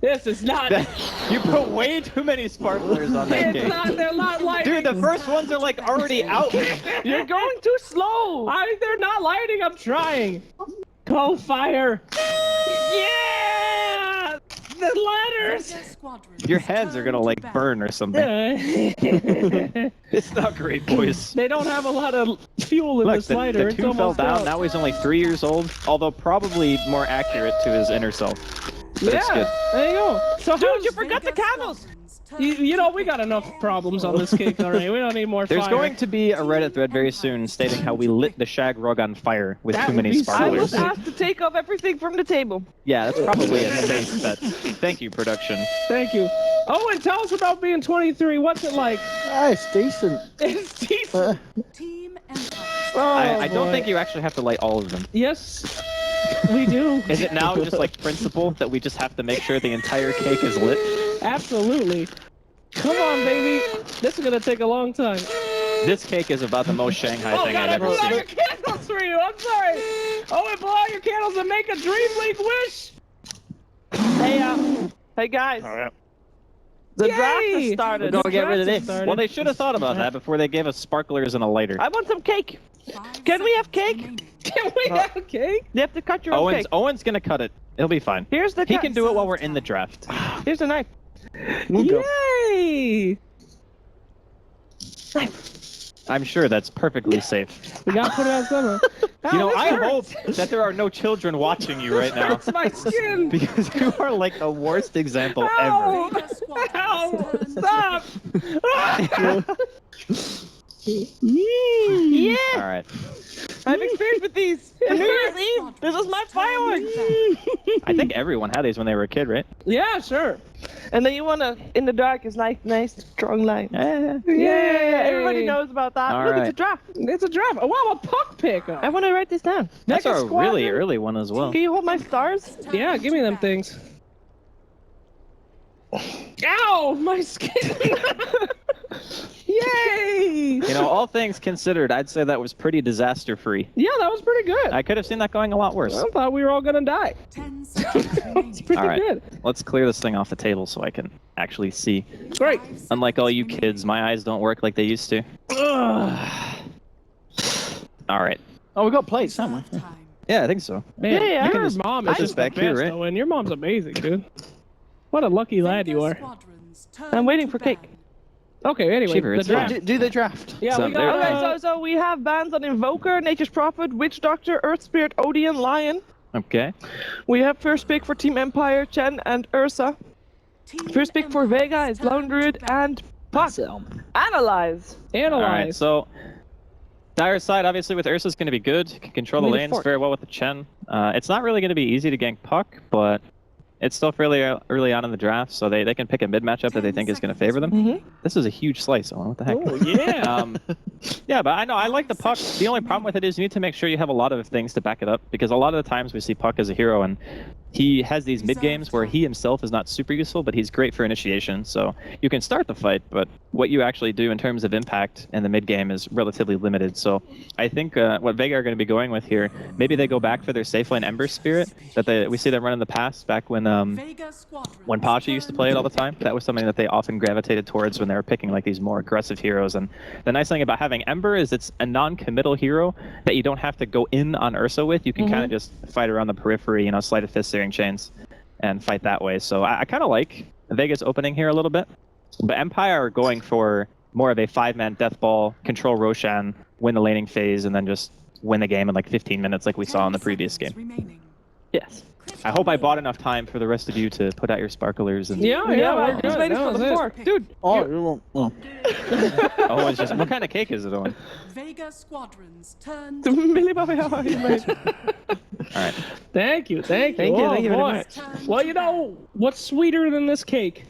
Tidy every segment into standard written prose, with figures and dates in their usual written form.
This is not. You put way too many sparklers on that cake. They're not lighting. Dude, the first ones are like already out. You're going too slow. They're not lighting. I'm trying. Go fire. Yeah! The letters. Your heads are gonna like burn or something. It's not great, boys. They don't have a lot of fuel in Look, this lighter. the two fell down. Now he's only 3 years old, although probably more accurate to his inner self. But it's good. There you go. So Dude, you forgot the candles. You know, we got enough problems on this cake already. We don't need more fire. There's going to be a Reddit thread very soon stating how we lit the shag rug on fire with too many I sparklers. was asked to take off everything from the table. Yeah, that's probably a safe bet. Thank you, production. Thank you. Owen, tell us about being 23. What's it like? It's decent. It's decent. Team I don't think you actually have to light all of them. Yes, we do. Is it now just like principle that we just have to make sure the entire cake is lit? Absolutely. Come on, baby. This is gonna take a long time. This cake is about the most Shanghai thing I've ever blow out seen. your candles for you. I'm sorry. Owen, blow out your candles and make a DreamLeague wish. Hey guys. The draft has started. We're gonna get rid of this. started. Well, they should have thought about that before they gave us sparklers and a lighter. I want some cake. Can we have cake? Can we have a cake? You have to cut your own cake. Owen's gonna cut it. It'll be fine. Here's the He can do it while we're in the draft. Here's the knife. Yay! I'm sure that's perfectly safe. We gotta put it on summer. You know, I hope that there are no children watching you right now. Hurts my skin. Because you are like the worst example Ow! ever. Ow! Stop! Yeah. All right. I've experienced with these. New Year's Eve. This is my fireworks. I think everyone had these when they were a kid, right? Yeah, sure. And then you wanna in the dark is nice strong light. Yeah. Yeah. Everybody knows about that. All Look, right. it's a draft. It's a draft. Oh, wow, a puck pickup. I want to write this down. That's Vega a really Squadron. early one as well. Can you hold my stars? Yeah, give me them things. Ow! My skin! Yay! You know, all things considered, I'd say that was pretty disaster-free. Yeah, that was pretty good. I could have seen that going a lot worse. I thought we were all gonna die. 10 seconds remaining. It's pretty All right. good. Let's clear this thing off the table so I can actually see. Great. Unlike all you kids, my eyes don't work like they used to. Ugh. All right. Oh, we got plates, haven't we? Time. Yeah, I think so. Man, Yeah, your I was- mom I is was just the back here, best, right? Owen. Your mom's amazing, dude. What a lucky lad you are. Squadrons I'm turn waiting to for cake. ban. Okay, anyway, Shiver, the it's draft. fine. Do the draft. Yeah, So we there- got. Okay, so we have bans on Invoker, Nature's Prophet, Witch Doctor, Earth Spirit, Odeon, Lion. Okay. We have first pick for Team Empire, Chen and Ursa. Team First pick for Empire Vega is turn Lone to Druid ban. and Puck. Analyze. All right, Analyze. so dire side, obviously, with Ursa's going to be good. Can control the I need a lanes fork. very well with the Chen. It's not really going to be easy to gank Puck, but it's still fairly early on in the draft, so they can pick a mid matchup that they think is going to favor them. Mhm. This is a huge slice, Owen. What the heck? Oh, yeah. Yeah, but I like the Puck. The only problem with it is you need to make sure you have a lot of things to back it up, because a lot of the times we see Puck as a hero, and he has these mid games where he himself is not super useful, but he's great for initiation. So you can start the fight, but what you actually do in terms of impact in the mid game is relatively limited. So I think what Vega are going to be going with here, maybe they go back for their safe lane Ember Spirit that we see them run in the past, back when Vega Squadrons Pasha used to play it all the time. That was something that they often gravitated towards when they were picking like these more aggressive heroes. And the nice thing about having Ember is it's a non-committal hero that you don't have to go in on Ursa with. You can kind of just fight around the periphery, you know, sleight of fist, searing chains, and fight that way. So I kind of like Vega's opening here a little bit. But Empire are going for more of a 5-man death ball, control Roshan, win the laning phase, and then just win the game in like 15 minutes like we saw in the previous game. remaining. Yes. I hope I bought enough time for the rest of you to put out your sparklers and yeah, Yeah, we're I good. was waiting That for was the it. fork. Dude, Oh, you won't. Oh. Oh, it's just what kind of cake is it, Owen? Vega Squadrons turn Millie Bobby, how are you, mate? All right. Thank you. Thank you, Oh, thank you very boy. much. Well, you know, what's sweeter than this cake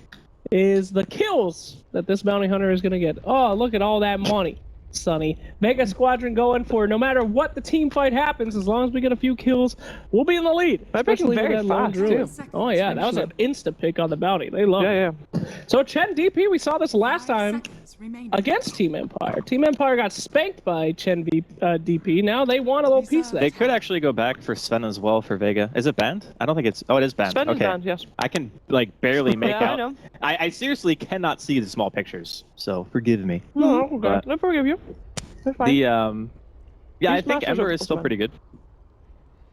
is the kills that this bounty hunter is going to get. Oh, look at all that money, Sonny. Vega Squadron going for no matter what the team fight happens, as long as we get a few kills, we'll be in the lead. They're picking Especially with very that lone fast, druid. too. Oh, yeah, that was an insta pick on the bounty. They love it. Yeah. So, Chen DP, we saw this last time. seconds remaining. against Team Empire. Team Empire got spanked by Chen DP. Now they want a little piece of that. They could actually go back for Sven as well for Vega. Is it banned? I don't think it's. Oh, it is banned. Sven is okay. banned, yes. I can like barely make Yeah, I out. know. I seriously cannot see the small pictures, so forgive me. No, okay. But I forgive you. That's fine. the yeah, I These think masters Ember are is still fun. pretty good.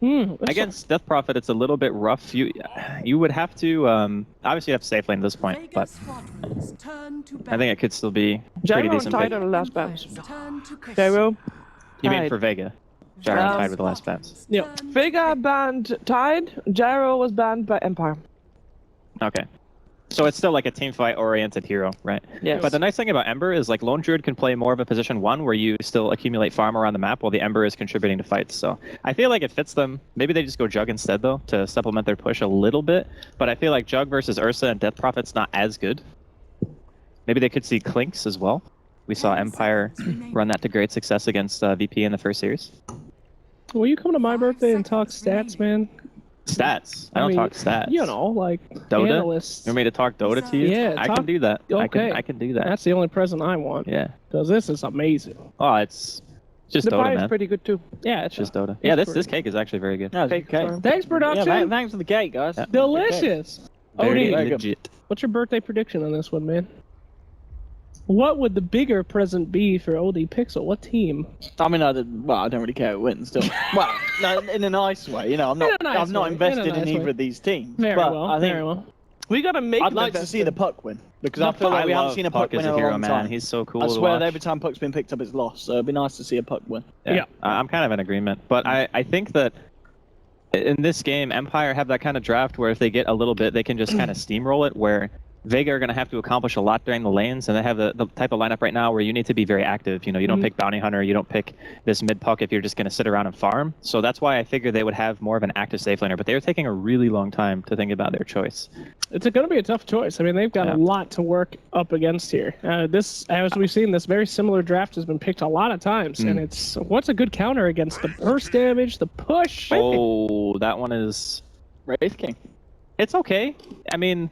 That's Against Death Prophet, it's a little bit rough. You would have to obviously you have to safe lane at this point, Vega but squadrons turn to I think it could still be pretty Gyro and decent. Tide pick. are the last bounce. Turn to Gyro. You mean Tide. for Vega? Gyro and Um, Tide with the last bounce. Yeah. Vega banned Tide. Gyro was banned by Empire. Okay. So it's still like a team fight oriented hero, right? Yes. But the nice thing about Ember is like Lone Druid can play more of a position 1 where you still accumulate farm around the map while the Ember is contributing to fights. So I feel like it fits them. Maybe they just go Jug instead though to supplement their push a little bit. But I feel like Jug versus Ursa and Death Prophet's not as good. Maybe they could see Clinks as well. We saw Empire run that to great success against VP in the first series. Will you come to my birthday and talk stats, man? Stats. I don't mean, talk stats. You know, like Dota? analysts. You want me to talk Dota to you? Yeah, I talk- can do that. Okay. I can do that. That's the only present I want. Yeah. Because this is amazing. Oh, it's just The Dota, pie is man. pretty good too. Yeah, It's just Dota. Yeah, it's this cake is actually very good. That's Cake, okay. sorry. Thanks, Yeah, production. thanks for the cake, guys. Yeah. Delicious. Very Odie, legit. what's your birthday prediction on this one, man? What would the bigger present be for OD Pixel? What team? I mean, I don't really care who wins still. Well, no, in a nice way, you know. In a nice I'm not way, in a invested in nice either way. of these teams. Very but well. I think Very well. We gotta make. I'd the like to best see the of- Puck win because I feel like we haven't seen a Puck win as in a a hero, long man. time. He's so cool I to swear watch. that every time Puck's been picked up, it's lost. So it'd be nice to see a Puck win. Yeah. I'm kind of in agreement. But I think that in this game, Empire have that kind of draft where if they get a little bit, they can just kind of steamroll it, where Vega are going to have to accomplish a lot during the lanes, and they have the type of lineup right now where you need to be very active. You know, you don't pick Bounty Hunter, you don't pick this mid puck if you're just going to sit around and farm. So that's why I figured they would have more of an active safe laner, but they were taking a really long time to think about their choice. It's going to be a tough choice. I mean, they've got Yeah. a lot to work up against here. This, as we've seen, this very similar draft has been picked a lot of times, and it's what's a good counter against the burst damage, the push. Oh, that one is... Wraith King. It's okay. I mean,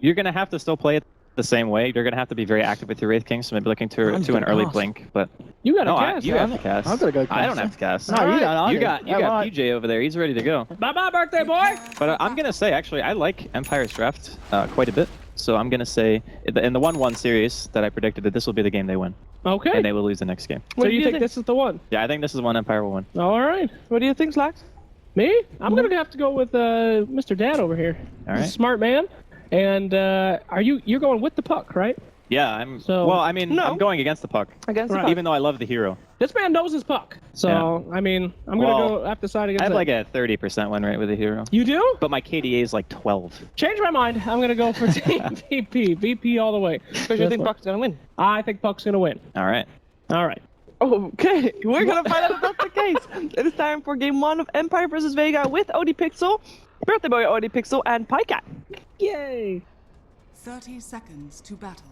you're going to have to still play it the same way. You're going to have to be very active with your Wraith King, so maybe looking to an early blink. But You got to no, cast. you have to cast. I've got to go I don't cast. have to cast. No, you don't. I You do. got Yeah, right. PJ over there. He's ready to go. Bye-bye, birthday boy. But I'm going to say, actually, I like Empire's draft quite a bit. So I'm going to say, in the 1-1 series that I predicted, that this will be the game they win. Okay. And they will lose the next game. So you think this is the one? Yeah, I think this is one Empire will win. All right. What do you think, Slacks? Me? I'm gonna have to go with Mr. Dad over here. All He's a right. smart man. And you're going with the puck, right? Yeah, I'm... So- well, I mean, No. I'm going against the puck. Against the Right. Puck. Even though I love the hero. This man knows his puck. So I mean, I'm Well, gonna go have to side against I have him. like a 30% win rate with the hero. You do? But my KDA is like 12. Change my mind. I'm gonna go for Team VP. VP all the way. Because you think Puck's gonna win. I think Puck's gonna win. All right. All right. Okay, we're gonna find out if that's the case. It is time for game 1 of Empire vs Vega with OD Pixel, Birthday Boy OD Pixel, and Pycat. Yay. 30 seconds to battle.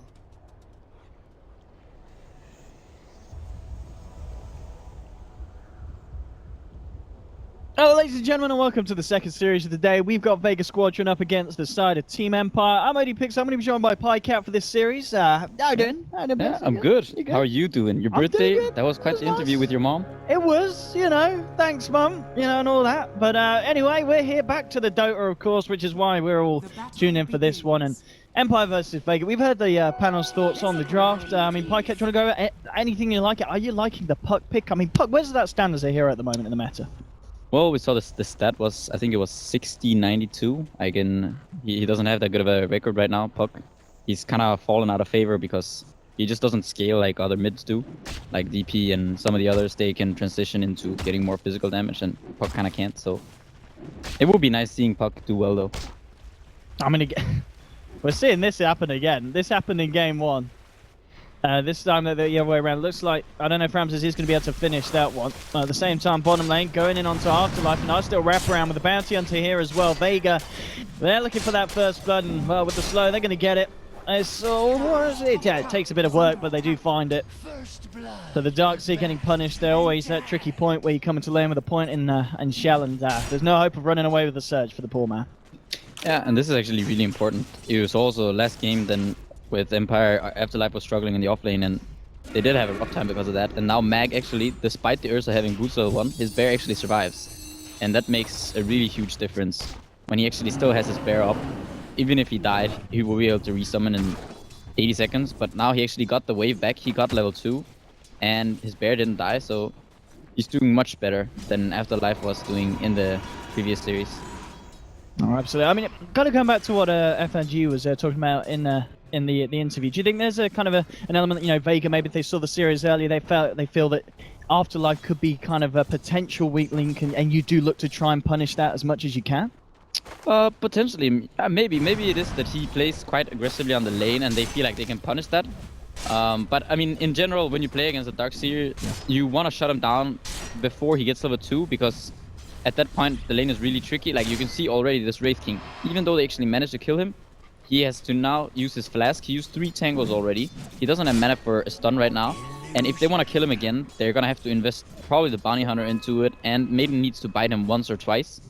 Hello, ladies and gentlemen, and welcome to the second series of the day. We've got Vega Squadron up against the side of Team Empire. I'm OD Pixel. I'm going to be joined by Pycat for this series. How you doing? How you doing, Yeah, boss? I'm You good. You How are you doing? Your I'm doing birthday? good. That was quite It the was interview nice. with your mom. It was, thanks, Mum, and all that. But anyway, we're here back to the Dota, of course, which is why we're all tuned in for this one. And Empire versus Vega. We've heard the panel's thoughts on the draft. I mean, Pycat, do you want to go over anything you like? Are you liking the Puck pick? I mean, Puck, where does that stand as a hero at the moment in the meta? Well, we saw the stat was, I think it was 60-92. He doesn't have that good of a record right now, Puck. He's kind of fallen out of favor because he just doesn't scale like other mids do. Like DP and some of the others, they can transition into getting more physical damage, and Puck kind of can't. So it would be nice seeing Puck do well, though. I mean, we're seeing this happen again. This happened in game 1. This time the other way around. Looks like, I don't know if Ramses is going to be able to finish that one. At the same time, bottom lane going in onto Afterlife. Nice little wrap around with the bounty hunter here as well. Vega, they're looking for that first blood, and well, with the slow, they're going to get it. It takes a bit of work, but they do find it. So the Darkseer getting punished. They're always that tricky point where you come into lane with a point in shell, and there's no hope of running away with the surge for the poor man. Yeah, and this is actually really important. It was also last game, then with Empire. Afterlife was struggling in the offlane, and they did have a rough time because of that. And now Mag actually, despite the Ursa having boost level 1, his bear actually survives. And that makes a really huge difference. When he actually still has his bear up, even if he died, he will be able to resummon in 80 seconds. But now he actually got the wave back, he got level 2, and his bear didn't die, so he's doing much better than Afterlife was doing in the previous series. Oh, absolutely. I mean, got to come back to what FNG was talking about in the interview. Do you think there's a kind of an element, you know, Vega, maybe they saw the series earlier, they feel that Afterlife could be kind of a potential weak link, and you do look to try and punish that as much as you can? Potentially. Maybe it is that he plays quite aggressively on the lane and they feel like they can punish that. But I mean, in general, when you play against a Darkseer, you want to shut him down before he gets level 2, because at that point the lane is really tricky. Like you can see already, this Wraith King, even though they actually managed to kill him, he has to now use his flask. He used 3 tangos already. He doesn't have mana for a stun right now. And if they want to kill him again, they're gonna have to invest probably the Bounty Hunter into it, and Maiden needs to bite him once or twice.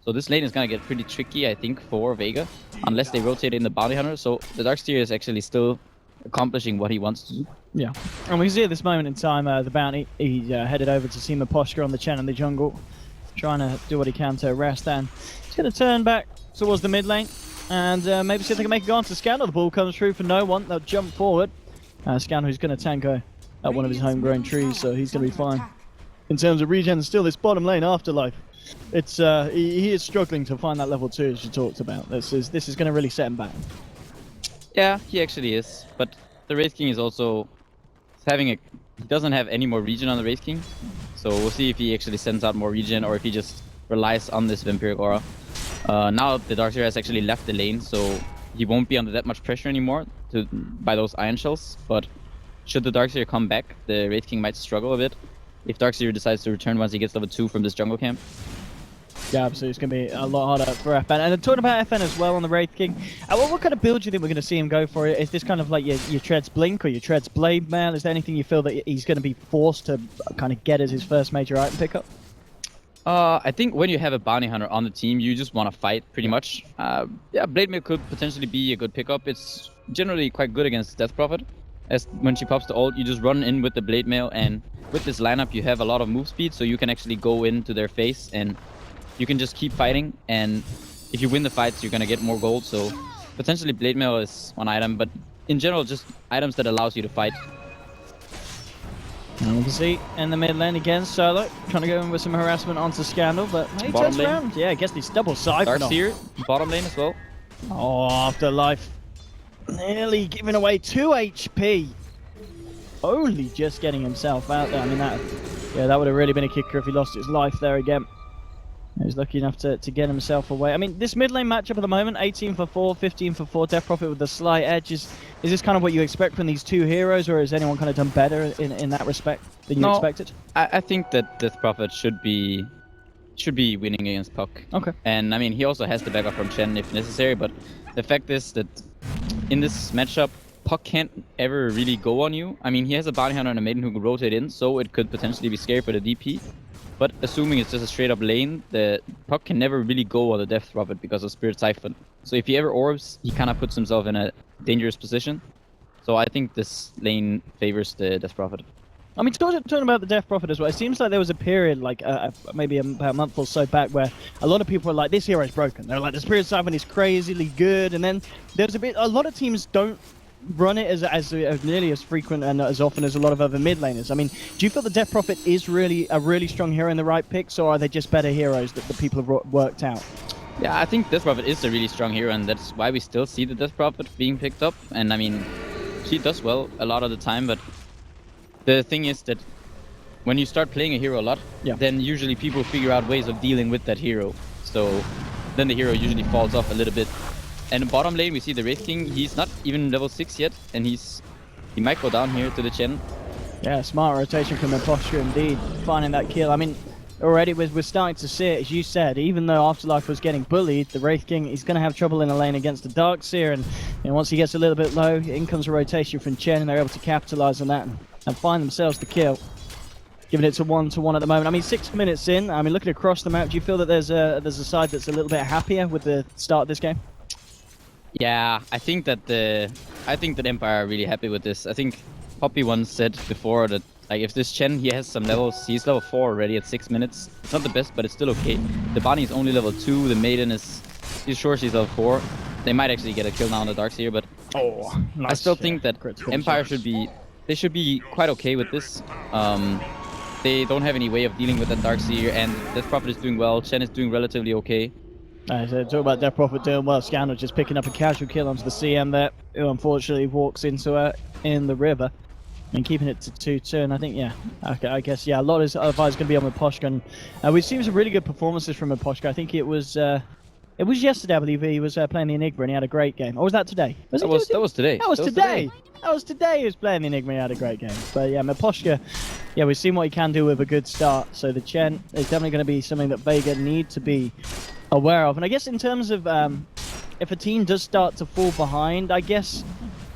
So this lane is gonna get pretty tricky, I think, for Vega, unless they rotate in the Bounty Hunter. So the Darkseer is actually still accomplishing what he wants to do. Yeah, and we can see at this moment in time, the Bounty, he headed over to see Posture on the Chen in the jungle, trying to do what he can to arrest Dan. He's going to turn back towards the mid lane, and maybe see if they can make it go on to Scandal. The ball comes through for no one. They'll jump forward. Scandal, who's going to tango at one of his homegrown trees, so he's going to be fine. In terms of regen, still this bottom lane Afterlife, it's he is struggling to find that level 2, as you talked about. This is going to really set him back. Yeah, he actually is. But the Wraith King is also having he doesn't have any more regen on the Wraith King. So we'll see if he actually sends out more regen or if he just relies on this Vampiric Aura. Now the Darkseer has actually left the lane, so he won't be under that much pressure anymore by those Iron Shells. But should the Darkseer come back, the Wraith King might struggle a bit if Darkseer decides to return once he gets level 2 from this jungle camp. Yeah, absolutely. It's going to be a lot harder for FN. And talking about FN as well on the Wraith King, what kind of build do you think we're going to see him go for? Is this kind of like your Treads Blink or your Treads Blade Mail? Is there anything you feel that he's going to be forced to kind of get as his first major item pickup? I think when you have a Bounty Hunter on the team, you just want to fight, pretty much. Yeah, Blade Mail could potentially be a good pickup. It's generally quite good against Death Prophet, as when she pops the ult, you just run in with the Blade Mail, and with this lineup, you have a lot of move speed, so you can actually go into their face, and you can just keep fighting, and if you win the fights, you're going to get more gold, so potentially Blade Mail is one item, but in general, just items that allows you to fight. And we can see in the mid lane again, Solo trying to go in with some harassment onto Scandal, but he turns around. Yeah, I guess these double siphon. Darkseer, bottom lane as well. Oh, Afterlife nearly giving away 2 HP. Only just getting himself out there. I mean, that would have really been a kicker if he lost his life there again. He was lucky enough to get himself away. I mean, this mid lane matchup at the moment, 18 for 4, 15 for 4, Death Prophet with the slight edge. Is this kind of what you expect from these two heroes, or has anyone kind of done better in that respect than you expected? I think that Death Prophet should be winning against Puck. Okay. And I mean, he also has the backup from Chen if necessary, but the fact is that in this matchup, Puck can't ever really go on you. I mean, he has a Bounty Hunter and a Maiden who can rotate in, so it could potentially be scary for the DP. But assuming it's just a straight up lane, the Puck can never really go on the Death Prophet because of Spirit Siphon. So if he ever orbs, he kind of puts himself in a dangerous position. So I think this lane favors the Death Prophet. I mean, talking about the Death Prophet as well, it seems like there was a period, like maybe about a month or so back, where a lot of people were like, this hero is broken. They're like, the Spirit Siphon is crazily good. And then there's a lot of teams don't run it as nearly as frequent and as often as a lot of other mid laners. I mean, do you feel the Death Prophet is really a really strong hero in the right picks, or are they just better heroes that the people have worked out? Yeah, I think Death Prophet is a really strong hero, and that's why we still see the Death Prophet being picked up. And I mean, he does well a lot of the time, but the thing is that when you start playing a hero a lot, then usually people figure out ways of dealing with that hero. So then the hero usually falls off a little bit. And in bottom lane, we see the Wraith King. He's not even level 6 yet, and he might go down here to the Chen. Yeah, smart rotation from the Posture indeed, finding that kill. I mean, already we're starting to see it, as you said, even though Afterlife was getting bullied, the Wraith King, he's going to have trouble in the lane against the Darkseer, and once he gets a little bit low, in comes a rotation from Chen, and they're able to capitalize on that and find themselves the kill. Giving it to 1-1 at the moment. I mean, 6 minutes in, I mean, looking across the map, do you feel that there's a side that's a little bit happier with the start of this game? Yeah, I think that the I think that Empire are really happy with this. I think Poppy once said before that like if this Chen he has some levels, he's level 4 already at 6 minutes. It's not the best, but it's still okay. The Bonnie is only level 2. The Maiden is, he's sure she's level 4. They might actually get a kill now on the Darkseer, but Nice. I still think that Critical Empire shots. should be quite okay with this. They don't have any way of dealing with that Darkseer, and Death Prophet is doing well. Chen is doing relatively okay. So talk about Death Prophet doing well. Scandal just picking up a casual kill onto the CM there, who unfortunately walks into her in the river. And keeping it to 2-2, and I think, yeah, okay, I guess, yeah, a lot of eyes going to be on Miposhka. And we've seen some really good performances from Miposhka. I think it was yesterday, I believe, he was playing the Enigma, and he had a great game. Or was that today? That was today. That was today. That was today he was playing the Enigma and he had a great game. But yeah, Miposhka, yeah, we've seen what he can do with a good start. So the Chen is definitely going to be something that Vega need to be aware of. And I guess in terms of if a team does start to fall behind, I guess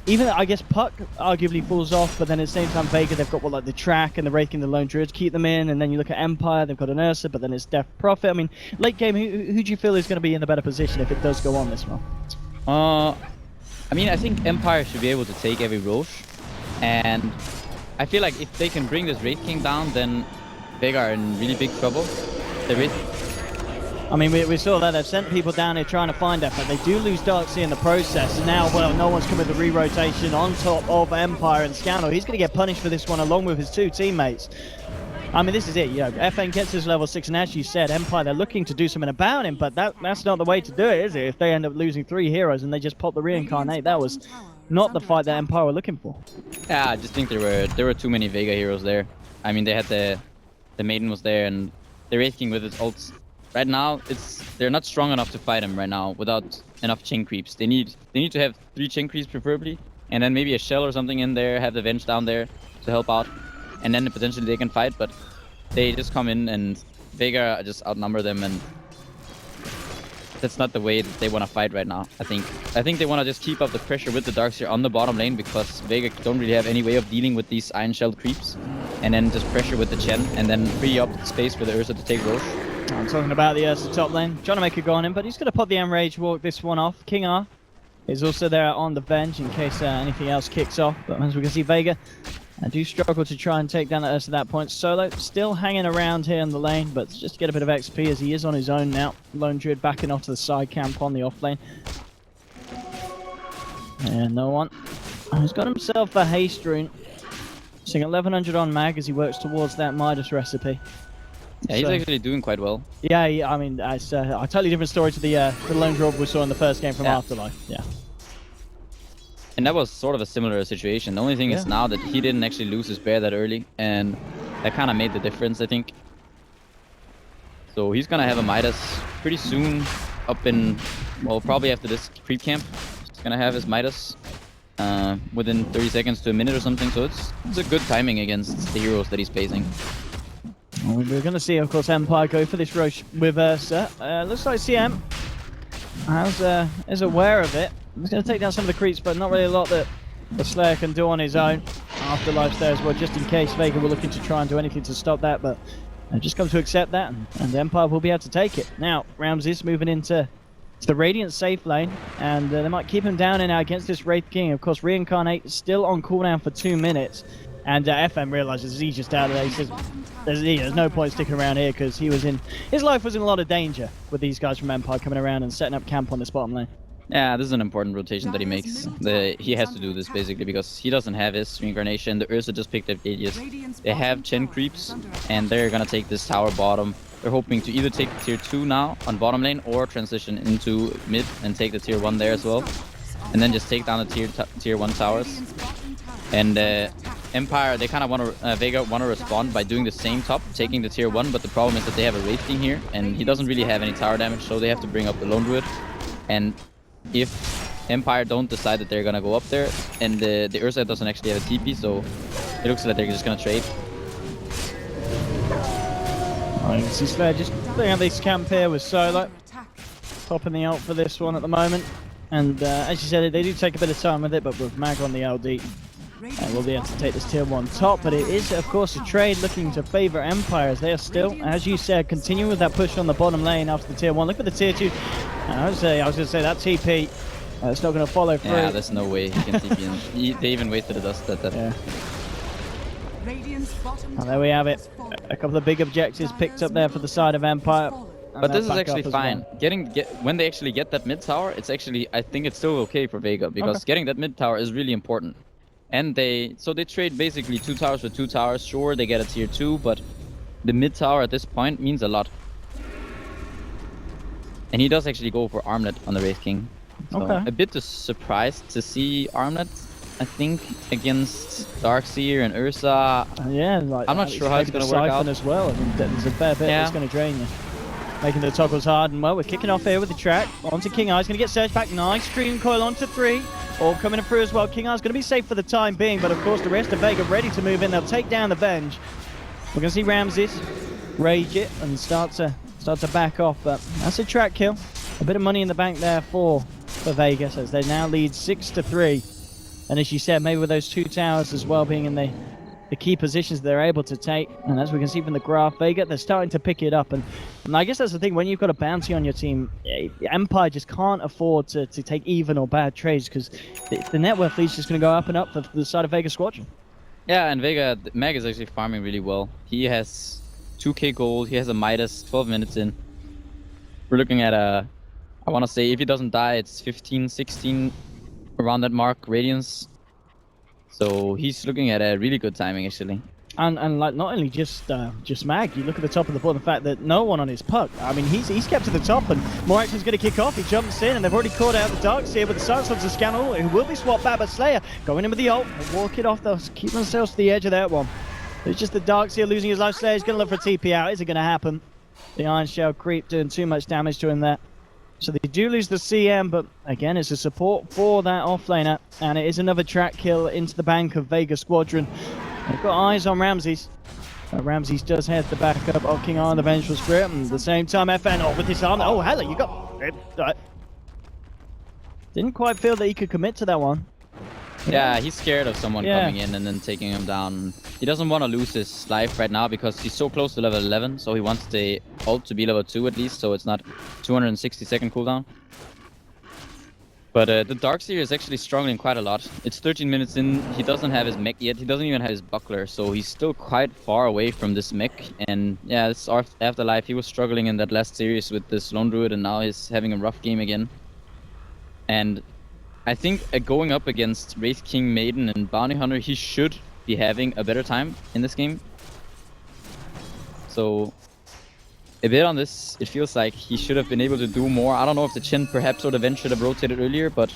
Puck arguably falls off, but then at the same time Vega, they've got like the track and the Wraith King, the Lone Druid keep them in, and then you look at Empire, they've got an Ursa, but then it's Death Prophet. I mean, late game, who do you feel is going to be in the better position if it does go on this one? I mean, I think Empire should be able to take every Roche, and I feel like if they can bring this Wraith King down, then Vega are in really big trouble. I mean, we saw that they've sent people down here trying to find that, but they do lose Darkseer in the process. And now, well, no one's coming with the re-rotation on top of Empire and Scandal. He's going to get punished for this one along with his 2 teammates. I mean, this is it. You know, FN gets his level 6, and as you said, Empire, they're looking to do something about him, but that's not the way to do it, is it? If they end up losing 3 heroes and they just pop the reincarnate, that was not the fight that Empire were looking for. Yeah, I just think there were too many Vega heroes there. I mean, they had the Maiden was there, and the Wraith King with its ults. Right now, they're not strong enough to fight him right now without enough chain creeps. They need to have 3 chain creeps preferably, and then maybe a shell or something in there, have the Venge down there to help out, and then potentially they can fight, but they just come in and Vega just outnumber them, and that's not the way that they want to fight right now. I think they want to just keep up the pressure with the Darkseer on the bottom lane, because Vega don't really have any way of dealing with these Iron Shell creeps, and then just pressure with the Chen, and then free up space for the Ursa to take Roche. I'm talking about the Ursa top lane. Trying to make a go on him, but he's going to pop the Enrage, walk this one off. King R is also there on the bench in case anything else kicks off. But as we can see, Vega do struggle to try and take down the Ursa at that point. Solo still hanging around here in the lane, but just to get a bit of XP as he is on his own now. Lone Druid backing off to the side camp on the off lane. And no one. He's got himself a haste rune. Seeing 1100 on mag as he works towards that Midas recipe. Yeah, he's actually doing quite well. Yeah, I mean, it's a totally different story to the Lone Druid we saw in the first game from Afterlife. Yeah. And that was sort of a similar situation. The only thing is now that he didn't actually lose his bear that early, and that kind of made the difference, I think. So he's gonna have a Midas pretty soon up in, well, probably after this creep camp. He's gonna have his Midas within 30 seconds to a minute or something, so it's a good timing against the heroes that he's facing. Well, we're going to see, of course, Empire go for this Roche with Ursa. Looks like CM is aware of it. He's going to take down some of the creeps, but not really a lot that the Slayer can do on his own. Afterlife's there as well, just in case Vega were looking to try and do anything to stop that, but they've just come to accept that, and Empire will be able to take it. Now, Ramses moving into the Radiant safe lane, and they might keep him down in now against this Wraith King. Of course, Reincarnate still on cooldown for 2 minutes. And FM realizes he's just out of there. He says there's no point sticking around here because his life was in a lot of danger with these guys from Empire coming around and setting up camp on this bottom lane. Yeah, this is an important rotation that he makes. He has to do this basically because he doesn't have his reincarnation. The Ursa just picked up Aegis. They have Chen creeps, and they're gonna take this tower bottom. They're hoping to either take tier 2 now on bottom lane or transition into mid and take the tier 1 there as well, and then just take down the tier 1 towers. And Empire, they kind of want to, Vega want to respond by doing the same top, taking the tier 1, but the problem is that they have a Wraith King here, and he doesn't really have any tower damage, so they have to bring up the Lone Druid. And if Empire don't decide that they're going to go up there, and the Ursa doesn't actually have a TP, so it looks like they're just going to trade. So Slayer just putting out this camp here with Solo. Popping the ult for this one at the moment. And as you said, they do take a bit of time with it, but with Mag on the LD, we'll be able to take this tier 1 top. But it is, of course, a trade looking to favor Empire as they are still, as you said, continuing with that push on the bottom lane after the tier 1. Look at the tier 2. I was going to say that TP It's not going to follow through. Yeah, there's no way he can TP in. They even wasted a dust at that. Yeah. Radiant's bottom And there we have it. tower has fallen. A couple of big objectives picked up there for the side of Empire. And But they're this is back actually up as fine. well. When they actually get that mid tower, it's actually, I think it's still okay for Vega, because getting that mid tower is really important. And they trade basically 2 towers for 2 towers. Sure, they get a tier 2, but the mid tower at this point means a lot. And he does actually go for Armlet on the Wraith King. So Okay. a bit surprised to see Armlet, I think, against Darkseer and Ursa. Yeah, like, I'm not sure how it's maybe gonna the work Siphon out. as well. I mean, there's a fair bit that's Yeah. going to drain you. Making the toggles hard, and well, we're kicking off here with the track. Onto King Eye's going to get surged back. Nice stream coil onto 3. All coming through as well. King Eye's going to be safe for the time being, but of course the rest of Vega ready to move in. They'll take down the Venge. We're going to see Ramses rage it and start to back off, but that's a track kill. A bit of money in the bank there for Vega, as they now lead 6-3. And as you said, maybe with those 2 towers as well being in the key positions they're able to take. And as we can see from the graph, Vega, they're starting to pick it up. And I guess that's the thing, when you've got a bounty on your team, Empire just can't afford to take even or bad trades, because the net worth lead's just going to go up and up for the side of Vega Squadron. Yeah, and Vega, Mag is actually farming really well. He has 2k gold, he has a Midas 12 minutes in. We're looking at I want to say, if he doesn't die, it's 15, 16, around that mark, Radiance. So he's looking at a really good timing, actually. And like, not only just Mag, you look at the top of the board, the fact that no one on his puck. I mean, he's kept to the top, and more action's going to kick off. He jumps in, and they've already caught out the Darkseer with the Silence of the Scannel, who will be swapped back, but Slayer going in with the ult, walk it off, they'll keep themselves to the edge of that one. It's just the Darkseer losing his life. Slayer's going to look for a TP out. Is it going to happen? The Iron Shell creep doing too much damage to him there. So they do lose the CM, but again, it's a support for that offlaner, and it is another track kill into the bank of Vega Squadron. They've got eyes on Ramses. Ramses does head the back up of King Iron, the Vengeful Spirit, and at the same time, FN with his arm. Oh, hello, you got it. Didn't quite feel that he could commit to that one. Yeah, he's scared of someone coming in and then taking him down. He doesn't want to lose his life right now because he's so close to level 11, so he wants the ult to be level 2 at least, so it's not 260-second cooldown. But the Darkseer is actually struggling quite a lot. It's 13 minutes in, he doesn't have his mech yet, he doesn't even have his buckler, so he's still quite far away from this mech. And yeah, it's Afterlife, he was struggling in that last series with this Lone Druid, and now he's having a rough game again. And I think going up against Wraith King, Maiden, and Bounty Hunter, he should be having a better time in this game. So a bit on this, it feels like he should have been able to do more. I don't know if the Chen perhaps or the Venge should have rotated earlier, but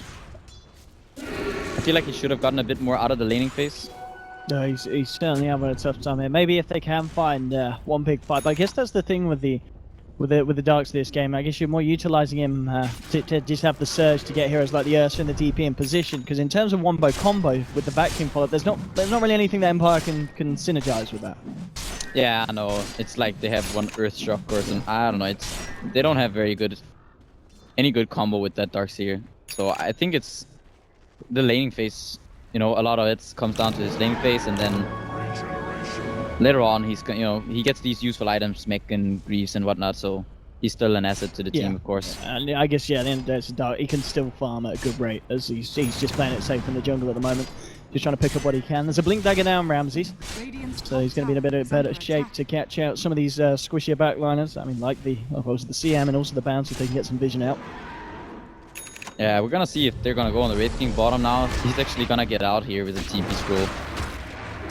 I feel like he should have gotten a bit more out of the laning phase. No, he's certainly having a tough time here. Maybe if they can find one big fight, but I guess that's the thing with the Darks this game. I guess you're more utilizing him to just have the surge to get heroes like the Ursa and the DP in position. Because in terms of wombo combo with the vacuum follow-up, there's not really anything that Empire can synergize with that. Yeah, I know. It's like they have one Earthshock or something. I don't know. They don't have any good combo with that Darkseer. So I think it's the laning phase. You know, a lot of it comes down to his laning phase, and then later on he gets these useful items, mech and greaves and whatnot. So he's still an asset to the team, of course. And I guess at the end of the day, it's a Dark. He can still farm at a good rate as he's just playing it safe in the jungle at the moment. Just trying to pick up what he can. There's a blink dagger down Ramses, so he's going to be in a bit of better shape to catch out some of these squishier backliners. I mean, like the CM and also the bounce, if they can get some vision out. Yeah, we're gonna see if they're gonna go on the Wraith King bottom now. He's actually gonna get out here with a TP scroll,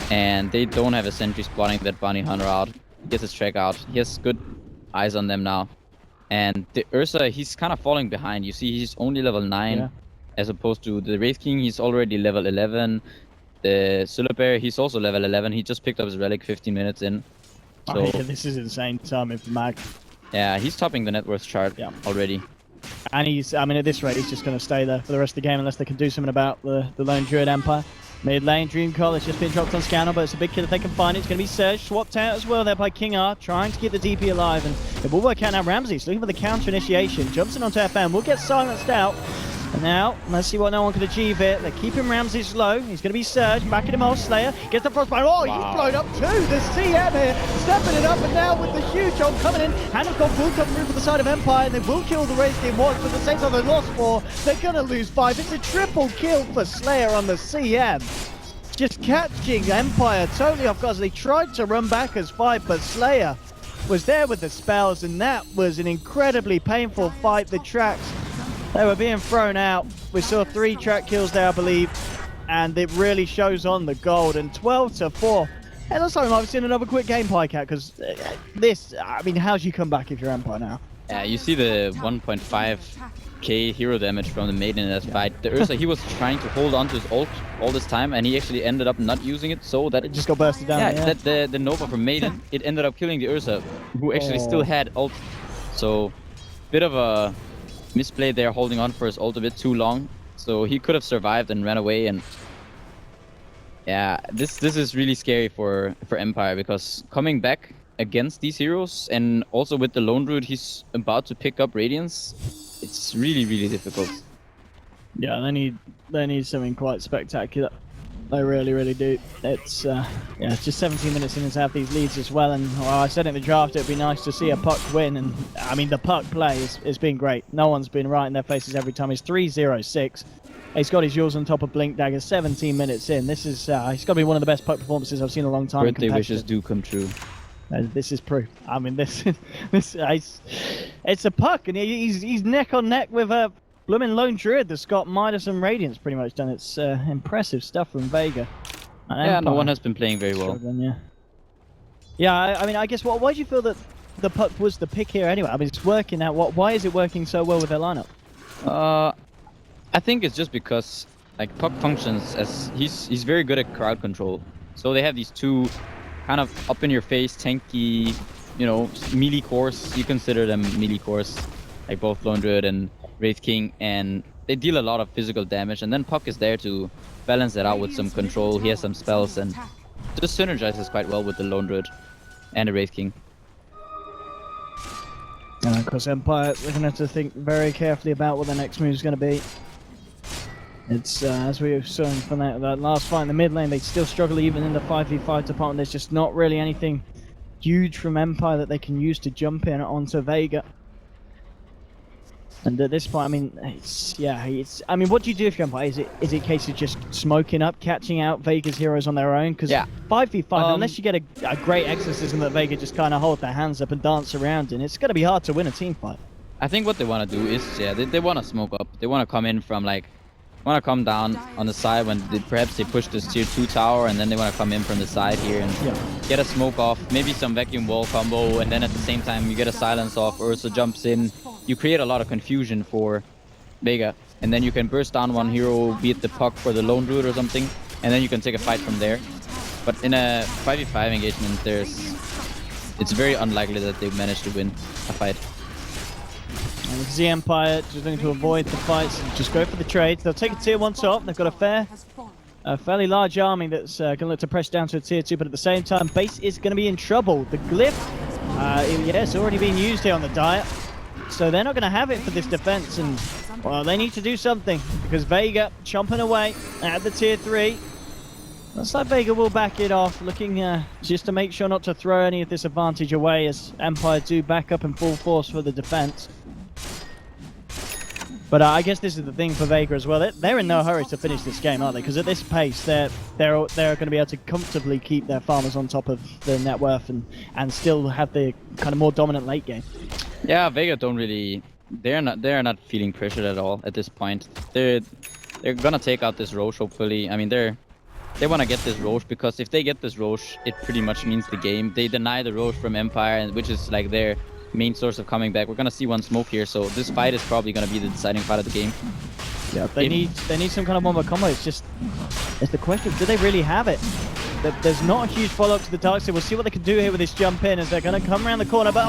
and they don't have a sentry spotting that Bounty Hunter out. He gets his track out. He has good eyes on them now, and the Ursa, he's kind of falling behind. You see, he's only level 9. Yeah. As opposed to the Wraith King, he's already level 11. The Sulabear, he's also level 11. He just picked up his relic 15 minutes in. So, oh, yeah, this is insane timing for Mag. Yeah, he's topping the net worth chart already. And at this rate, he's just going to stay there for the rest of the game unless they can do something about the Lone Druid Empire. Mid lane, Dream Call has just been dropped on Scanner, but it's a big kill if they can find it. It's going to be Surge, swapped out as well there by King R, trying to keep the DP alive, and it will work out now. Ramses looking for the counter initiation, jumps in onto FN, will get silenced out. And now, let's see what no one can achieve here. They're keeping Ramsey slow. He's going to be surged, backing him off. Slayer gets the frostbite. Oh, he's blown up too. The CM here, stepping it up, and now with the huge ult coming in. Hand of God will come through for the side of Empire, and they will kill the Race Team once, but at the same time they lost 4. They're going to lose 5. It's a triple kill for Slayer on the CM. Just catching Empire totally off guard. They tried to run back as 5, but Slayer was there with the spells, and that was an incredibly painful fight. The tracks, they were being thrown out. We saw 3 track kills there, I believe, and it really shows on the gold. And 12-4. It looks like we might have seen another quick game, Pycat, because this, I mean, how do you come back if you're Empire now? Yeah, you see the 1.5k hero damage from the Maiden in that fight. The Ursa, he was trying to hold on to his ult all this time, and he actually ended up not using it, so that It just got bursted down. yeah, that the Nova from Maiden, it ended up killing the Ursa, who actually still had ult. So, bit of a misplay there, holding on for his ult a bit too long. So he could have survived and ran away, and yeah, this is really scary for Empire, because coming back against these heroes, and also with the Lone Druid he's about to pick up Radiance, it's really, really difficult. Yeah, they need something quite spectacular. They really, really do. It's it's just 17 minutes in to have these leads as well. And I said in the draft it'd be nice to see a Puck win, and I mean the Puck play is been great. No one's been right in their faces every time. He's 3-0-6. He's got his Yours on top of Blink Dagger 17 minutes in. This is he's got to be one of the best Puck performances I've seen in a long time. Birthday wishes do come true. This is proof. I mean, it's a Puck, and he's neck on neck with a blooming Lone Druid that's got Midas and Radiance pretty much done. It's impressive stuff from Vega. Yeah, no one has been playing very well. Yeah, I mean, I guess why do you feel that the Puck was the pick here anyway? I mean, it's working out. Why is it working so well with their lineup? I think it's just because like Puck functions as he's very good at crowd control. So they have these 2 kind of up in your face, tanky, you know, melee cores. You consider them melee cores, like both Lone Druid and Wraith King, and they deal a lot of physical damage. And then Puck is there to balance that out with some control. He has some spells, and just synergizes quite well with the Lone Druid and the Wraith King. And of course, Empire, we're going to have to think very carefully about what the next move is going to be. It's, as we saw from that last fight in the mid lane, they still struggle even in the 5v5 department. There's just not really anything huge from Empire that they can use to jump in onto Vega. And at this point, I mean, I mean, what do you do if you're Empire? Is it a case of just smoking up, catching out Vega's heroes on their own? Because 5v5, unless you get a great exorcism that Vega just kind of hold their hands up and dance around in, it's going to be hard to win a team fight. I think what they want to do is, they want to smoke up. They want to come in from like, want to come down on the side when perhaps they push this tier 2 tower, and then they want to come in from the side here and get a smoke off, maybe some vacuum wall combo, and then at the same time you get a silence off. Ursa jumps in. You create a lot of confusion for Vega, and then you can burst down one hero, be it the Puck or the Lone Druid or something, and then you can take a fight from there. But in a 5v5 engagement, it's very unlikely that they manage to win a fight. And the Empire just looking to avoid the fights and just go for the trades. They'll take a tier 1 top. They've got a fairly large army that's going to look to press down to a tier 2, but at the same time, base is going to be in trouble. The glyph, it's already being used here on the diet, so they're not going to have it for this defense, and well, they need to do something because Vega chomping away at the tier 3. Looks like Vega will back it off, looking just to make sure not to throw any of this advantage away as Empire do back up in full force for the defense. But I guess this is the thing for Vega as well. They're in no hurry to finish this game, aren't they? Because at this pace, they're going to be able to comfortably keep their farmers on top of the net worth and still have the kind of more dominant late game. Yeah, Vega don't really. They're not feeling pressured at all at this point. They're gonna take out this Roche hopefully. I mean they want to get this Roche, because if they get this Roche, it pretty much means the game. They deny the Roche from Empire, and which is like their main source of coming back. We're gonna see one smoke here, so this fight is probably gonna be the deciding fight of the game. Yeah, they need some kind of one-more combo. It's the question: do they really have it? There's not a huge follow-up to the dark side. We'll see what they can do here with this jump in as they're gonna come around the corner. But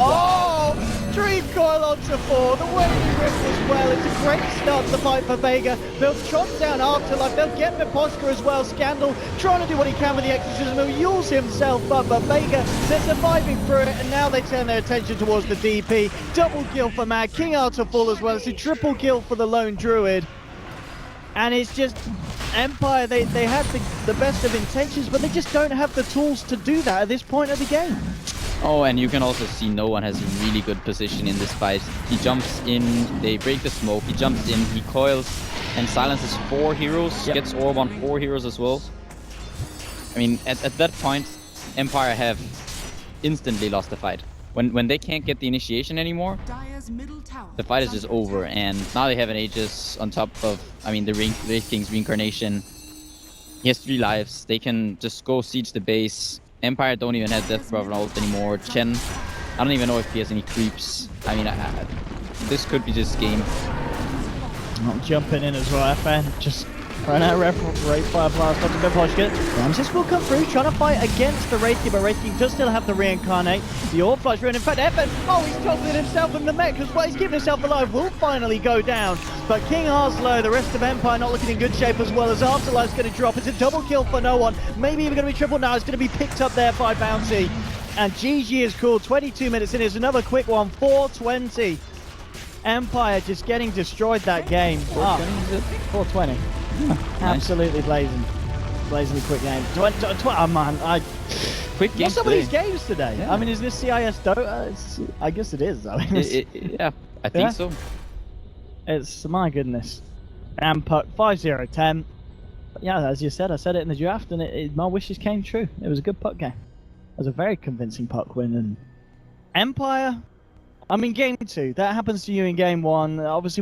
Dream Coil onto 4. The way he ripped as well. It's a great start to the fight for Vega. They'll chop down Afterlife. They'll get Miposhka as well. Scandal trying to do what he can with the exorcism. He'll use himself up, but Vega, they're surviving through it, and now they turn their attention towards the DP. Double kill for Mad. King Arthur full as well. It's a triple kill for the Lone Druid. And it's just Empire, they had the best of intentions, but they just don't have the tools to do that at this point of the game. Oh, and you can also see no one has a really good position in this fight. He jumps in, they break the smoke, he jumps in, he coils and silences 4 heroes, gets orb on 4 heroes as well. I mean, at that point, Empire have instantly lost the fight. When they can't get the initiation anymore, Dire's middle tower the fight is under just attack. over, and now they have an Aegis on top of, I mean, the Wraith King's reincarnation. He has 3 lives, they can just go siege the base. Empire don't even have Death Brother ult anymore. Chen, I don't even know if he has any creeps. I mean, this could be this game. I'm jumping in as well, FN. Just trying out rate fire blast onto the Poshka. Ramses will come through, trying to fight against the Wraith King, but Wraith King does still have the reincarnate. The Orb Flush run. In fact, FN, he's toppling himself in the mech, because what he's keeping himself alive will finally go down. But King Harslow, the rest of Empire not looking in good shape, as well as Afterlife's going to drop. It's a double kill for no one. Maybe even going to be triple now. It's going to be picked up there by Bounty. And GG is cool. 22 minutes in. Here's another quick one. 420. Empire just getting destroyed that game. 420. Absolutely blazing. Blazingly quick game. Oh man, Quick game. what's some of these games today? Yeah. I mean, is this CIS Dota? I guess it is. I mean, Yeah, I think so. It's, my goodness. And puck 5-0-10. Yeah, as you said, I said it in the draft, and my wishes came true. It was a good puck game. It was a very convincing puck win. And Empire, I mean, game 2, that happens to you in game 1. Obviously,